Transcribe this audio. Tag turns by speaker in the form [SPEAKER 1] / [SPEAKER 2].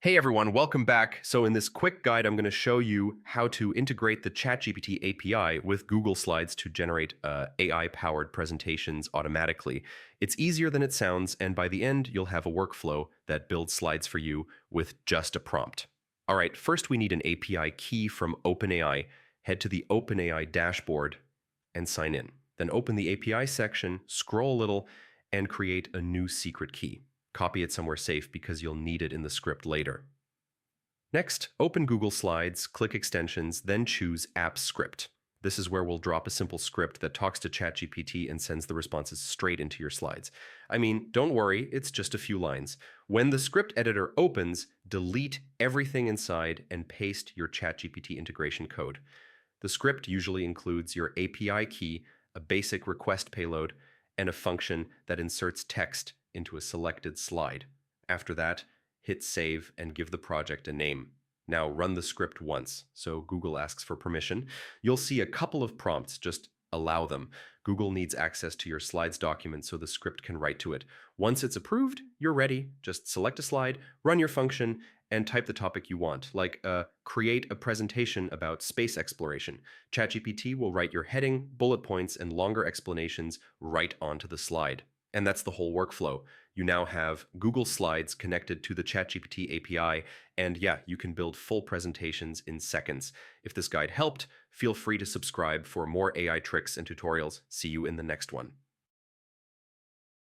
[SPEAKER 1] Hey everyone, welcome back. So in this quick guide, I'm going to show you how to integrate the ChatGPT API with Google Slides to generate AI-powered presentations automatically. It's easier than it sounds, and by the end, you'll have a workflow that builds slides for you with just a prompt. All right, first we need an API key from OpenAI. Head to the OpenAI dashboard and sign in. Then open the API section, scroll a little, and create a new secret key. Copy it somewhere safe because you'll need it in the script later. Next, open Google Slides, click Extensions, then choose App Script. This is where we'll drop a simple script that talks to ChatGPT and sends the responses straight into your slides. I mean, don't worry, it's just a few lines. When the script editor opens, delete everything inside and paste your ChatGPT integration code. The script usually includes your API key, a basic request payload, and a function that inserts text into a selected slide. After that, hit save and give the project a name. Now run the script once, so Google asks for permission. You'll see a couple of prompts, just allow them. Google needs access to your slides document so the script can write to it. Once it's approved, you're ready. Just select a slide, run your function, and type the topic you want, like create a presentation about space exploration. ChatGPT will write your heading, bullet points, and longer explanations right onto the slide. And that's the whole workflow. You now have Google Slides connected to the ChatGPT API, and yeah, you can build full presentations in seconds. If this guide helped, feel free to subscribe for more AI tricks and tutorials. See you in the next one.